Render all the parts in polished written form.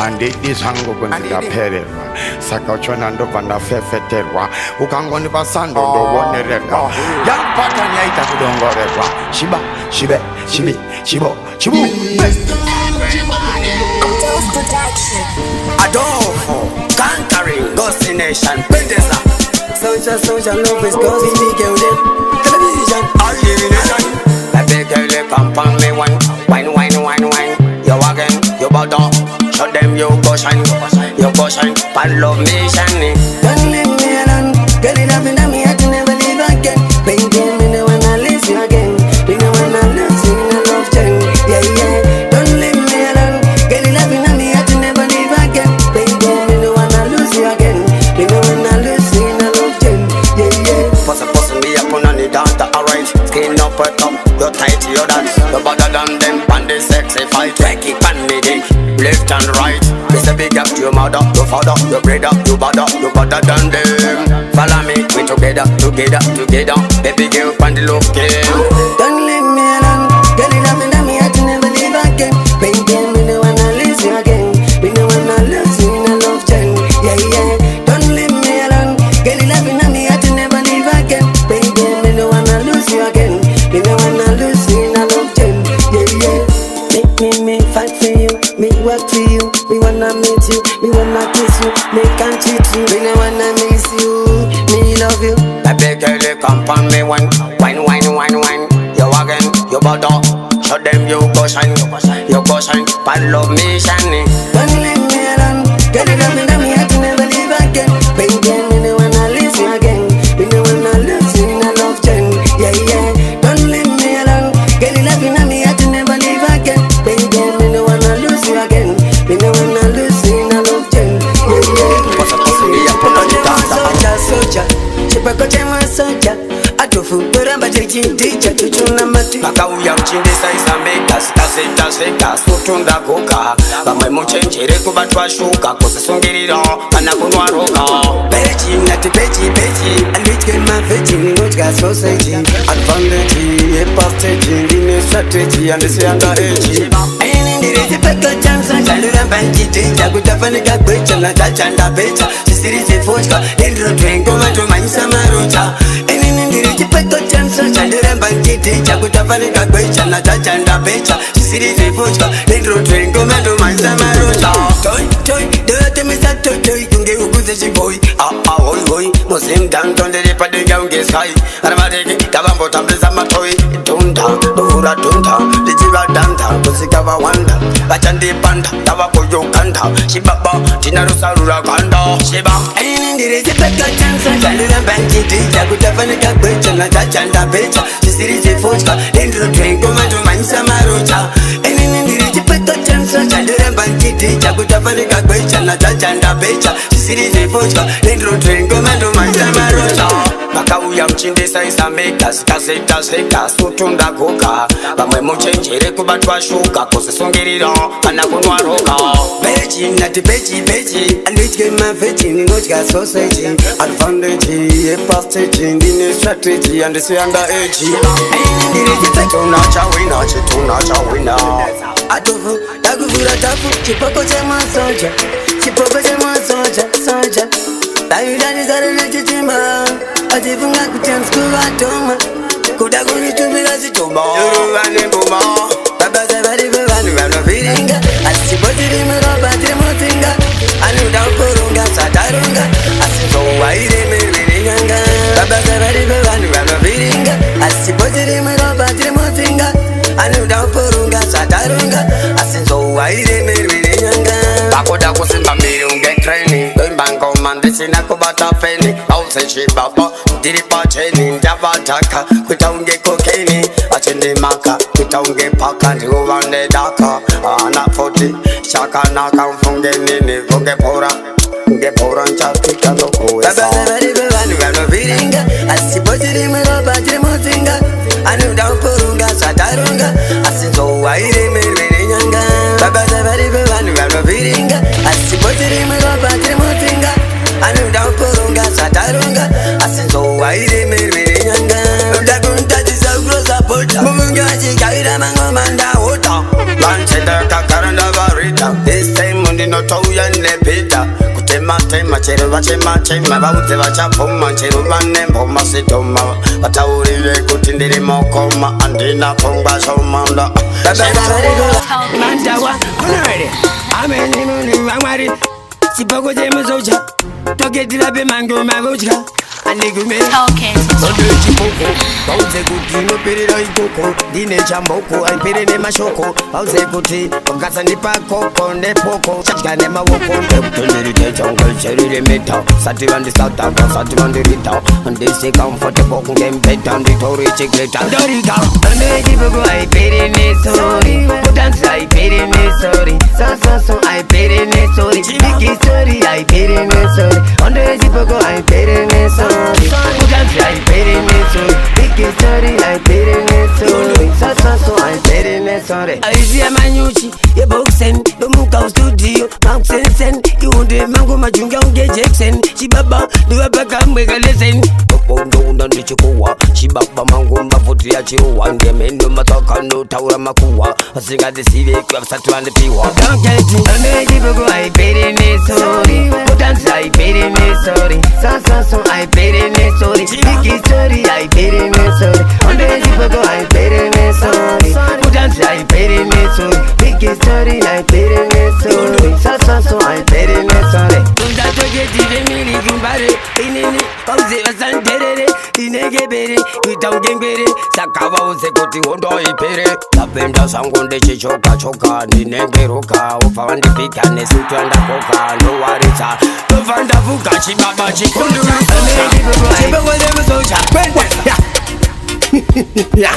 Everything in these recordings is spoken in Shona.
andidi zangu kundikaphererwa saka uchona ndobva fefeterwa ukangonipa sando ndowonererwa yakupata nyaita kudongorerwa shiba shibe shibi shibo chibu Adolfo conquering destination Pendeza Social love is causing me girl television all elimination I beg girl come on me wine you again you bother show them you go shine pan love mission don't leave me alone girl it happen to me I can never leave again baby me no wanna lose you again me no wanna lose you in a love chain yeah don't leave me alone girl it happen to me I can never leave again baby me no wanna lose you again me no wanna lose you in a love chain yeah Posse me up on the dance alright skin up wet up you're tight you're dance you're better than them and the sexy fight like it pan me dick left and right it's a big up to your mother your father your brother you better than them follow me we together baby girl pan the love game don't leave me alone girl it happen to me I can never leave again baby me no wanna lose you again me no wanna lose you in a love chain yeah don't leave me alone girl it happen to me I can never leave again baby me no wanna lose you again me no wanna lose you in a love chain yeah me fight for you me work for you me wanna meet you me wanna kiss you me can't cheat you me no wanna miss you me love you I beg girl come on me wine you again you bother show them you go shine pan love mission don't leave me alone girl it happen to me I can never leave again baby me no wanna lose you again me no wanna lose you in a love chain yeah don't leave me alone girl it happen to me I can never leave again baby me no wanna lose you again me no wanna lose you in a love chain yeah soldier Chipoko chema soldier Atofu kuramba teaching tuchuna mati Makauya mchindisa isameka Sita Sutunda kuka Bamwe muchenjere kubatwa shuka Kusisungirira kana kunwa roka Beji nati beji Alwitke maveji Ninochka sausage Advantage Pastage Ndine strategy Andisianda eji Ndirezi peko chansa Chalura banjite Jakutafanika kwecha Na tachanda becha Sisirize fochka Nindro twengo Mato manisa marocha Ndirezi peko chansa Chalura banjite Jakutafanika kwecha Na tachanda becha Sisirize fochka Nindro twengo Mato manisa marocha Toy Dote misa toy Kunge ukuze chiboy Hoi Muslim down Tonde ripa Dinga unge sky Aramadeki Kabambo tambliza matoi Tunda Dura tunda Dijiva danda Kusikava wanda Bachandi panda Tawa koyo kanda Shibaba Tinarusa rura kanda Shiba Ndirezi peka chansa Chalura banjiti Jakutafanika kwecha Na tachanda becha Sisirize fochka Dendro twengo Mato manisa marocha Ndirezi peka chansa Chalura banjiti Jakutafanika kwecha Na tachanda becha Sisirize fochka Dendro twengo Mato manisa marocha Makauya mchindisa isameka Sita Sutunda kuka Bamwe muchenjere kubatwa shuka Kusisungirira kana kunwa roka Beji nati beji Alwitke maveji Ninochka sausage Advantage Pastage Ndine strategy Andisianda eji Ndirezi peko Tunacha wina Atofu Takuvura tafu Chipoko chema soldier Soldier Dayudani zare chichima Ajifunga kuchansku watoma Kudaguni tumila zichoma Yorubane mbuma Baba zabari bevanu wano viringa Asipotiri mroba trimutinga Anuda ukurunga satarunga Asipo waire mirviringanga Baba zabari bevanu wano viringa Asipotiri mroba trimutinga Anuda ukurunga satarunga Asipo waire mirviringanga Bakoda kusimba mirunge training Banko mandisina kubata feni Ause shibaba Diripa cheni Ndavataka Kutaunge kokeni Achende maka Kutaunge paka Ndiuvande daka Ana 40 Shaka naka mfunge nini Funge pora nchapika nokuwe Baba zabari bevanu wano viringa Asipotiri mroba trimutinga Anuda ukurunga satarunga Asinzo waire mirvini nyanga Baba zabari bevanu wano viringa Asipotiri mroba trimutinga Anuda ukurunga satarunga Asinzo waire mirvini nyanga Udakunta jisa ugroza pota Mumunga jikaira mango manda wota Lanchenda kakaranda varita This time mundi ndinotouya nepita kutema-tema chero vachema-chema vaudze vachapfuma chero vane mboma sitoma vataurire kuti ndiri mokoma andina pfungwa shomanda mandawa unoere amenimuni vamwari Chipoko chemusocha toketira pemango mavotya anigume Sonde chipoko vauze kuti inoperera ikoko ndine chamboko aipere nemashoko vauze kuti ugasa ndipakoko nepoko chadya nemawoko ndekutondiritechaungecherire meta sati vandisataka sati vandirita ndisi comfortable kungembeta nditori chigreta ndorika Sonde chipoko aipere nesori kudansa aipere nesori so aipere nesori chiviki story aipere nesori Sonde chipoko aipere nesori Kudansa aipere nesori Big story aipere nesori So aipere nesori Aizia manyuchi ye boxen Domuka studio Maxensen Kiunde mango majunga unge Jackson Chibaba duwa baka mwega lesen Kondo unda ndichikuwa Chibaba mango mbafuti ya chiruwa Ngemendo mataka no taura makuwa Asinga disive kwa satu ande piwa Don't get it Ande jiboko aipere nesori Kudansa aipere nesori So aipere nesori Chibiki story aipere nesori Ande jiboko aipere nesori Kudansa aipere nesori Biki story aipere nesori So aipere nesori Tunda toke tive mili kumbare Inini pauze vasanterere Inegebere kuitaungengere Sakava uze kuti hondo ipere Napenda sangu ndechichoka Ndinengeruka ufa wandipika nesutwa ndakoka Ndowarisa Ufa ndavuka chibaba chikunduru Chiboko chemusocha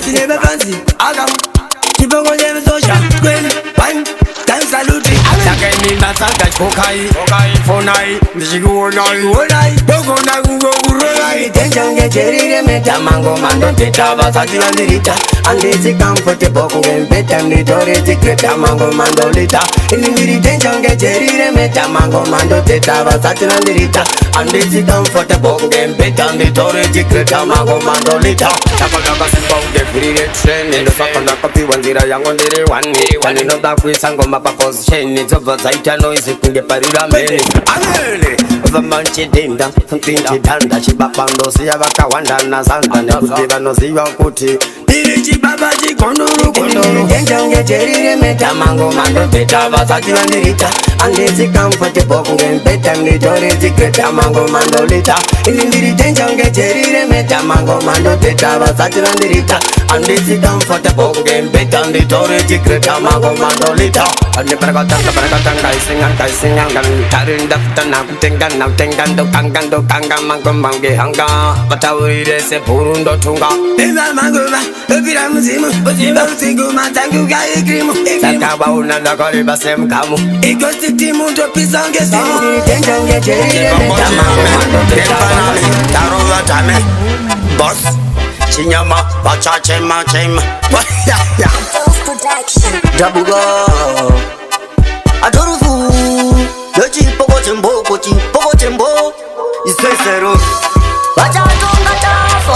Sinebe fancy Agam Chiboko chemusocha Wine Time salute Sakeni nasaka kokai Fonai Ndishikuonai Dokonai Ugoguronai Tenjange cherire meta Mango mando teta Vasati landirita Andisi comfortable Kungembeta Nitori tikreta Mango mando lita Indiri tenjange cherire meta Mango mando teta Vasati landirita Andisi comfortable Kungembeta Nitori tikreta Mango mando lita Takaka simpa ungefirire train Endo sakanda kopi wanzira yango ndiri wani Wani no dakwi sango mapa position Zoba zaita noise kungeparira meni Anele Vamanchi dinda Finchi danda Chibapando siya waka wanda na sanda Nekutiva no siya kuti Diri chibaba chikonduru Tenjange cherire meta Mango mando teta Vasati landirita Andisi comfortable Kungembeta Nitori tikreta Mango mando lita Indiri tenjange cherire meta Mango mando teta Vasati landirita Andisi comfortable Kungembeta Nitori tikreta Mango mando lita Ane pragatanga isingan Tarinda futana kutengan Kangan mango mange hanga Bataurire se purundo tunga Ema mango ma Upira muzimu Uziba usigu matangu ga ikrimu Sakawa unanda kori basem kamu Iko siti mundo pisange simu Tenjange cherire meta Mango Kempanali Tarola tame Boss Chinyama Bacha chema Dabuga Adorufu Chipoko chembo Isesero Vachatonga tafa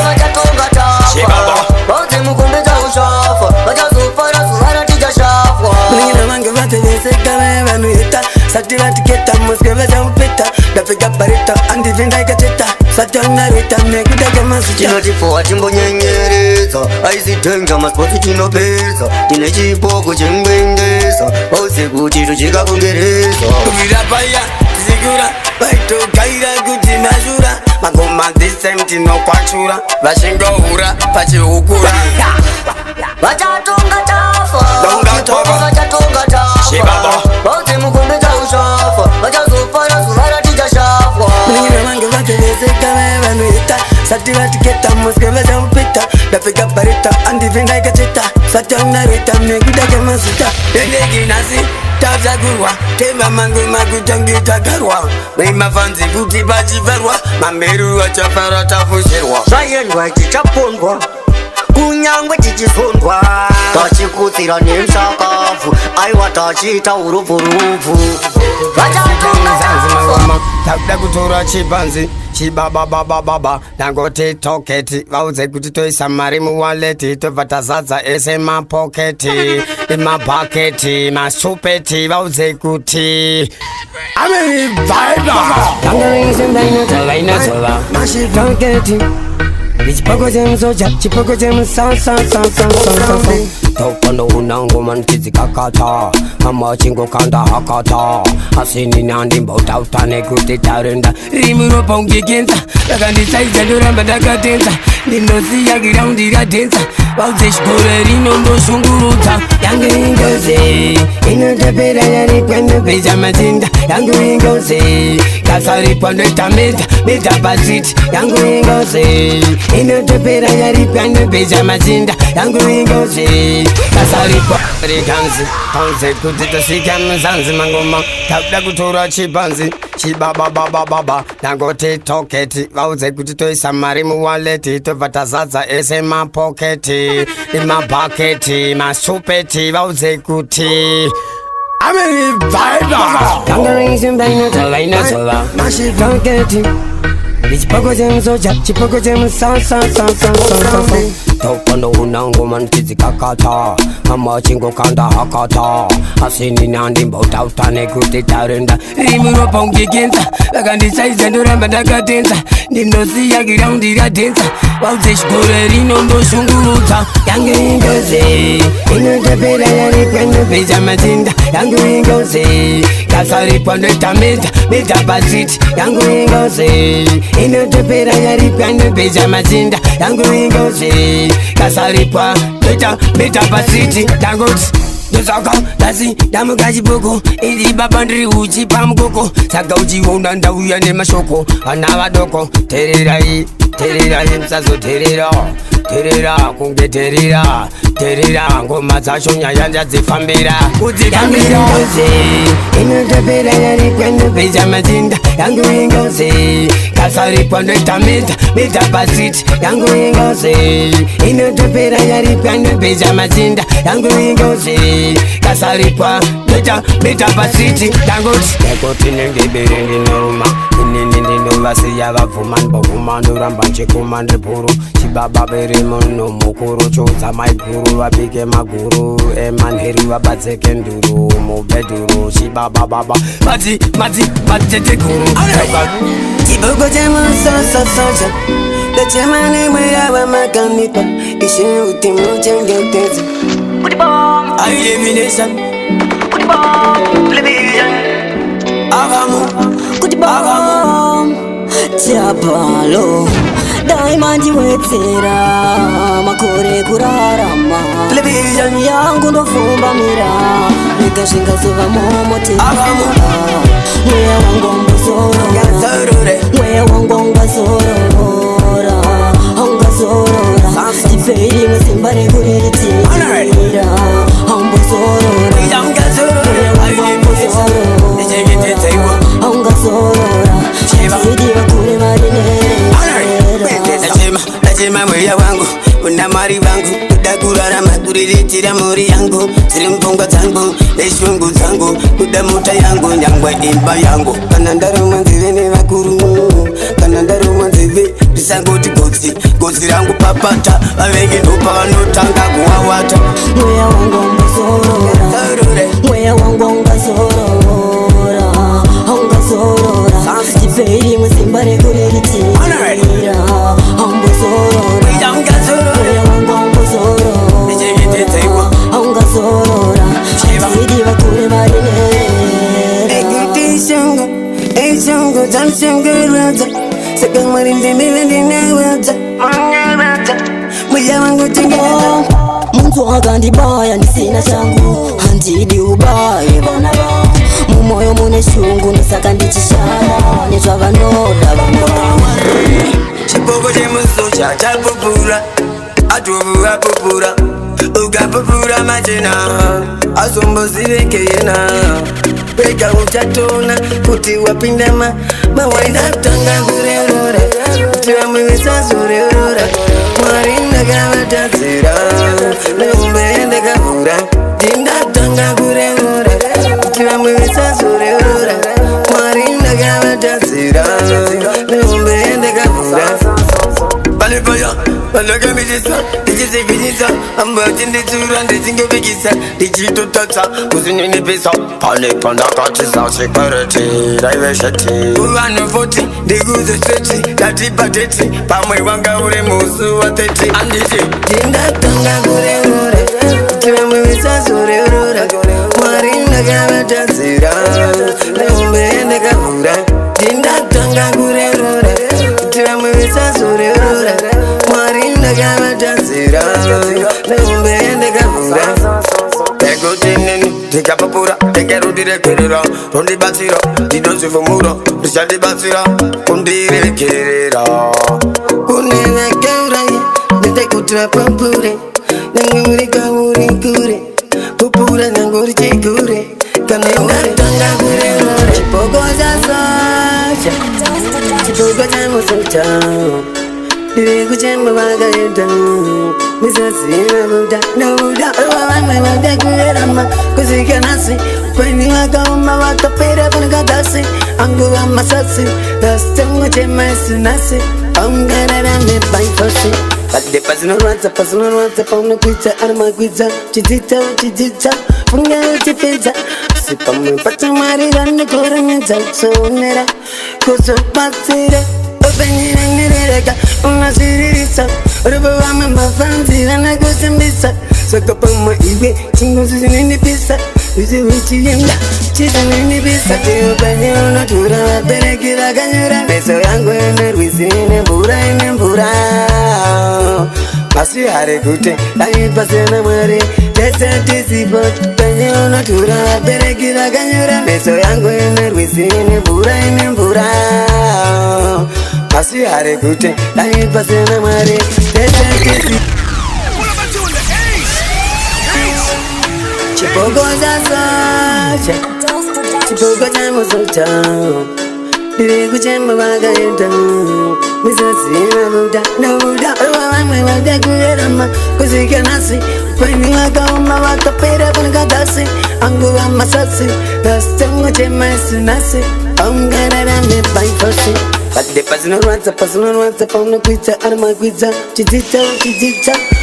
Vachatonga tafa Vaze mukombe za ushafa Vachazofara suhara tija shafa Mlingina mange vate veseka mevanuita Sati vatiketa muske vachampeta Dafika parita andi vinda ikacheta Satana rita mekudake masucha Chinotifoa chimbo nyenyereza Aisitenga maspoti chinopeza Tine chipoko chengwengeza Ose kuchito chikakongereza Kuvira paya, zigura Vaito kaira kuti mazura Magoma disempti no kwachura Vashingo hura, vachihukura Vachatonga tafa Vachatonga tafa Shibaba Vaze mukombe za ushafa Vachazofara suhara tija shafa Mlingina mange vate veseka mevanuita Sati vatiketa muske vachampita Dafika parita andi vinda ikacheta Satana rita mekudake masucha Dendegi nasi Tavza gurwa Tema mangu magutangita garwa Rima fanzi kuti bachivarwa Mameru wachafara tafushirwa Zvaendwa chichapondwa Kunyangwe chichisondwa Tachikutsira nemshakafu Aiwa tachita uruvu Vachatonga tafa Takuda kutora chipanzi chibababababa nangote toketi vauze kuti toisa mari muwaleti tobva zadza ese mapoketi emabhaketi masupeti vauze kuti Chipoko jam soja, chipoko jam sa Tokondo unango man kizi kakata Ama chingo kanda hakata Asini nandi mbota utane kuti tarenda Rimuro pongi kinta Lagandi saiza duramba daga tensa Ninosi ya giraundi ya tensa Wauze shkore rino ndo shunguruta Yangu ingozi Ino tepera yari kwendo beja matinda Yangu ingozi Kasari kwando itameta Meta baziti Yangu ingozi Ino tepera yari kwendo beja matinda Yangu ingozi Kasari kwando kanzi Kanzi kutita sika mzanzi mangoma Kabda kutura chibanzi Chibababababa Nangote toketi Vauze kutitoisa mari muwaleti Tobva zadza ese mapoketi Emabhaketi masupeti Vauze kuti Kangaringi mbaina tola Mashitoketi Chipoko jam soja, chipoko jam sa Tokondo unango man kizi kakata Ama chingo kanda hakata Asini nandi mbota utane kuti tarenda Rimuro pongi kinta Lagandi saiza nduramba daga tensa Ninosi ya giraundi ya tensa Wauze shkore rino ndo shunguruta Yangu ingozi Ino tepera yari kwendo beja matinda Yangu ingozi Kasari kwando itameta Meta baziti Yangu ingozi Ino tepera yari kwendo beja matinda Yangu ingozi Kasari kwa Meta baziti Dangote Dosaka, dasi, damu gaji boko Ili babandri uchi pamkoko Saka uchi wonda ndauya ne mashoko Anawa doko, terirai msazo terira kunge terira ngoma zacho nyayanja zifambira Yangu ingozi Ino tepera yari kwendo beja matinda Yangu ingozi Kasari kwando itameta Meta baziti Yangu ingozi Ino tepera yari kwendo beja matinda Yangu ingozi Kasari kwa Meta baziti Dangote nenge berengi noruma Inini ndovasi ya vavuman Bovumanu rambanche kumandre puru Chibaba bere mono mukuru Choza maiguru wabike maguru Emanheri wabadzeke nduru Mubeduru Chibaba baba Matete guru Chipoko jama soja Dachemane mwea wa makanipa Ishe utimu chenge utezi I elimination Television Bamu Chapalo Diamond wetera Makore kurarama Television Yangu ndo fumba mira Nikashinga sova momote Mwea wangonga sorora Mwea wangonga sorora Honga sorora Tifeiri msimbare kuriritira Honga sorora Mwea wangonga sorora Honga sorora Chidi wakure marinera Nachema mwea wangu Una mari wangu Kuda kurarama kuriritira muri yangu Ziri mpunga zangu Neshungu zangu Kuda muta yangu Nyangwe imba yangu Kanandaru manzivene wakuru Kanandaru manzive Disangoti gozi rangu papata Avegi nupa wanutanga kuwawata Mwea wangu mbasorora Mwea wangu mbasorora Honga sorora Tifeiri msimbare kuriritira Honga sorora Mwea wangu mbasorora Honga sorora Chidi wakure marinera Ekuti shungu Jamshungu raja Saka marinde mirinde waja Mwea wangu tingera Muntu wakandibaya nisina changu Handidi ubaye bana ba Mumoyo mune shungu nisaka ndichishana Nitwa vanoda Chipoko jemu soja chapupura Atubu apupura Ukapupura majina Asombo zivekeyena Peka uchatona Kuti wapindama Mawaida tanga kurerora Tiwa mwisa surerora Mwarinda kama tazira Neumbeende kabura Tinda tanga kurerora Tiwa mwisa surerora Mwarinda kama tazira Neumbeende I'm working the tour and the thing of the gisa. The cheat to touch up, cousin in the piece up. Panic on the catches out security, diversity. Who are no 40, the goose is 30, that is pathetic. Pamwe wanga ure musu wateti. And the thing, Tinda Tonga Gure Ure, Timamu Sasure Ure, Marina Gavata Sira, Lembe and the Gavura. Tinda Tonga Gure Ure, Timamu Sasure Ure, Marina Gavata Sira, Lembe and the Gavura. Go in, take up a pura, take a rudi requerera, Rondi Batira, the dose of a muro, the Shadi Batira, Undi requerera. Uneva Gaurai, the Decutra Pampure, Nangurika Uri Kure, Pupura Nanguri Kure, Kananga Tanga Gure, Chipoko Sacha, Chipoko Sacha. Diriku chemba wagaita Misasina buda, no buda Wama wada kuerama Kusika nasi Kweni waka uma waka pera Panakatasi Angu wama sasi Dastangu chema esunasi Aungara me baifosi Pade personal what's Pauna pizza, arma pizza Chitita Funga uchipizza Sipamu patamari Rande kora minta Sonera Kuso patire Openireka, una sirisa, Rubama Fancy, and I go to Missa. Suck up on my eBay, Chingos in the pizza. Is it which you She's in the pizza. Open your natura, Berekira Ganura, Meso Yangu, and we sing and Bura and Bura. Masi had a good day, I pass in a murray. Let's a dizzy boat, Penyo natura, Berekira Ganura, Meso Yangu, and we sing and Bura and Bura. Masi had a good day, I pass in a murray. Let's a dizzy. What am I doing? The ace! Chipoko Sacha, Chipoko Sacha. Diriku chemba wagaita Misasina buda, no buda Wama wada kuerama Kusika nasi Kweni waka uma waka pera Panakatasi Angu wama sasi Dastangu chema esunasi Aungara me baifosi Pade personal what's Pauna pizza, arma pizza Chitita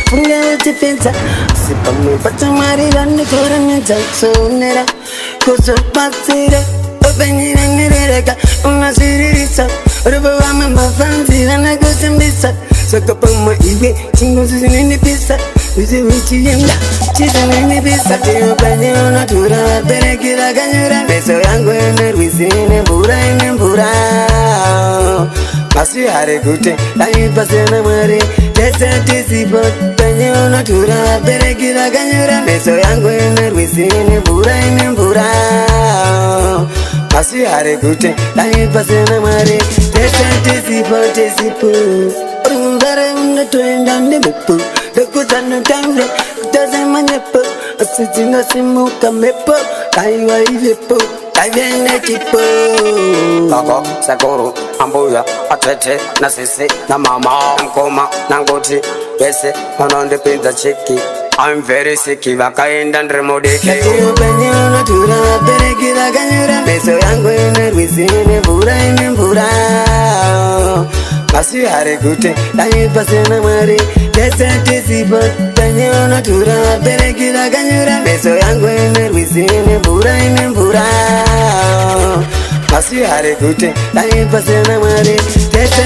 Funga uchipizza Sipamu patamari Rande kora minta Sonera Kuso patire Openireka, una sirisa, Rubama Fancy, and I go to Missa. Suck up on my eBay, Chingos in the pizza. Is it which you She's in the pizza. Open your natura, Berekira Ganura, Meso Yangu, and we sing and Bura and Bura. Masi had a good day, I pass in a murray. Let's a dizzy boat, Penyo natura, Berekira Ganura, Meso Yangu, and we sing and Bura and Bura. Masi had a good day, I pass in a murray. Let's a dizzy boat, Urungara on the train down the Mipu, the good and the time, doesn't manepo, a sitting a simuka mepo, I wipe. I viene tipo Koko, Sakoro, Ambuya, Atete, Nasisi, Namama, Nkoma, Nangoti, Bese, on the pin the chicky. I'm very sick, Vakain and Remodeke. You Benyo Natura, Berekira Ganura, Meso Yangu, we sing in Bura and Bura. Masi had a good day, I pass in a murray. Let's a dizzy boat, Benyo Natura, Berekira Ganura, Meso Yangu, we sing in Bura and Bura. Masi had a good day, I pass in a murray. Let's a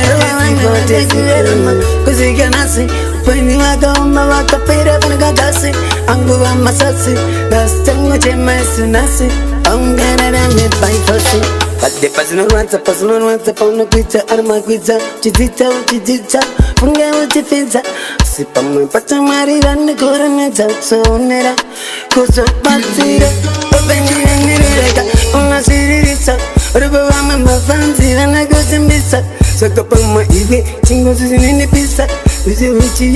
dizzy boat, Kusika nasi, Penny waka uma waka pera Panakatasi, Angu wama sasi, Dastangu chema esunasi, Aungara me baifosi. Pade personal what's Pauna pizza, arma pizza Chitita Funga uchipizza Sipamu patamari Rande kora minta Sonera Kuso patire Openireka, una sirisa, Rubama Fancy, and I go to Missa. Suck up on my eBay, Chingos in the pizza. Is it which you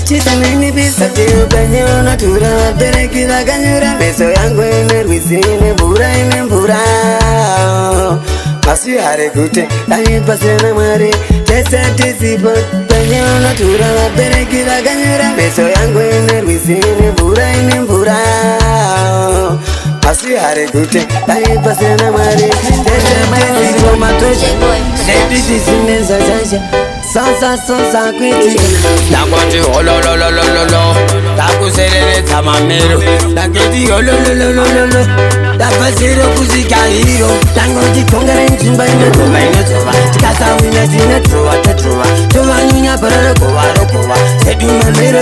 She's in the pizza. Open your natura, Berekira Ganura, Meso Yangu, and we sing and Bura and Bura. Masi had a good day, I pass in a murray. Let's a dizzy boat, Benyo natura, Berekira Ganura, Meso Yangu, and we sing and Bura and Bura. Masi had a good day, I pass in a murray. Let's a dizzy boat, my treasure. This is in the Sansa kwiti Nakwati olololololo Takuserereza mamero Naketi olololololo Tapasiro kuzika hiro Tangoti kongere nchimba inotova Tikasa wina zina Tova nyunya parara kowa Sedu mamero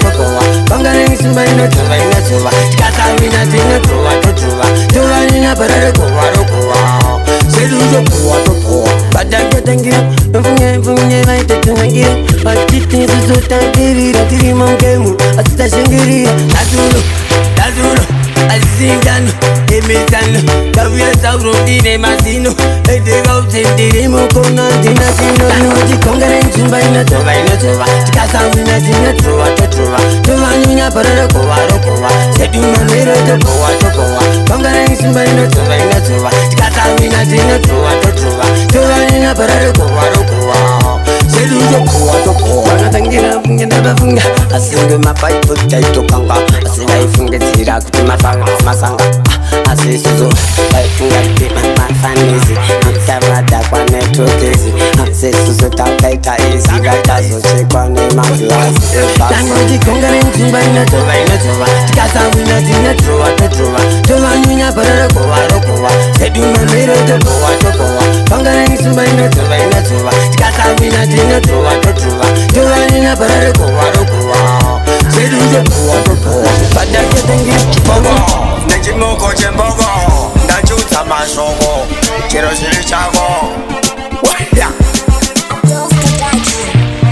tokowa Kongere nchimba inotova Tikasa wina zina Tova nyunya parara kowa Sedu tokowa Badaka tangira Mfunye vaite tunangira Batiti susuta kirira Tiri mongemu Asita shingira Tazuro Azingano Emetano Kavya sauro dine masino Edega utendiri mukona dina sino Nuji kongere nchumba inotova Tikasa wina zina Tova nyunya parara kowa Sedu mamero tokowa Kongere nchumba inotova Tikasa wina zina Tova nyunya parara kowa Sedu tokowa Wanatangira funge ndabafunga Asinge mapaipu taito kanga Asinga ifunge zira kuti masanga Asisuzo Waifunga itima mafanizi Mkamada kwa netokezi Asisuzo takaita isi Gatazo chekwa ni maglasi Tangoji kongare nchumba inotova Tikasa wina zina Tova nyunya parara kowa Sedu mamero tokowa Kongare nchumba inotova Tikasa wina zina Tova nyunya parara kowa Sedu tokowa Badake tengi Chipoko Nechimoko chemboko Ndachuta mashoko Chiro shiri chako Waya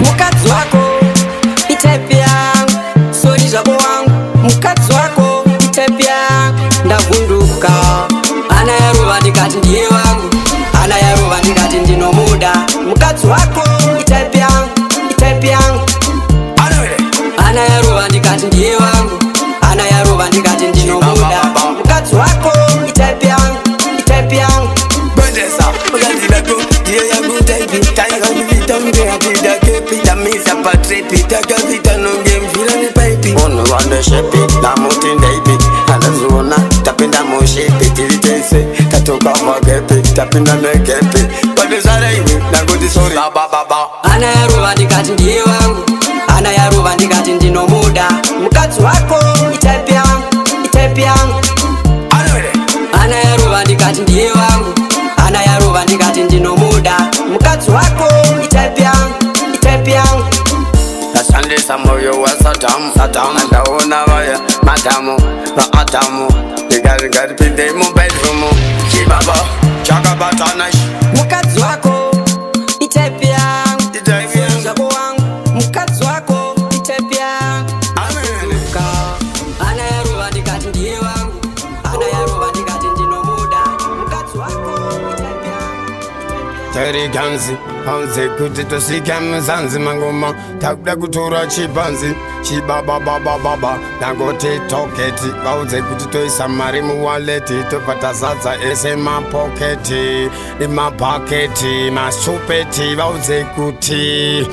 Mukadzi wako Mixtape yangu Sori zvako wangu Mukadzi wako Mixtape yangu Ndavunduka Ana yarova ndikati ndiye wangu Ana yarova ndikati ndinomuda Mukadzi wako Mixtape yangu Ana yarova ndikati ndiye wangu Ana yarova ndikati ndinomuda Mukadzi wako Mixtape yangu Bendesa Mukadzi wako ndiye yangu type Kaiga nivita mge apida kepi Tamisa patrepi Taka vita nonge mfila ni paipi Ono wande shepi Na muti ndaipi Anazuona Tapinda moshepi Tilitese Katoka wagepi Tapinda negepi Bendesa reiwe Nangoti sorry Baba Ana yarova ndikati ndiye wangu Ana yarova ndikati ndinomuda Mukadzi wako Mixtape yangu Ana yarova ndikati ndiye wangu Ana yarova ndikati ndinomuda Mukadzi wako Mixtape yangu Tashandisa moyo wa Sadamu Andaona vaya madamu Va adamu Gari pinde mu bedroom Chibaba Chakabatana Mukadzi wako Mixtape yangu Zako wangu Mukadzi wako Mixtape yangu Ana yarova ndikati ndiye wangu Ana yarova ndikati ndinomuda Mukadzi wako Mixtape yangu Teri ganzi Hanze kuti tosika mzanzi mangoma Takuda kutura chibanzi Chibaba Nangoti toketi Bauze kuti toisa marimu waleti Topata sadza ese mapoketi Mapaketi Masupeti Bauze kuti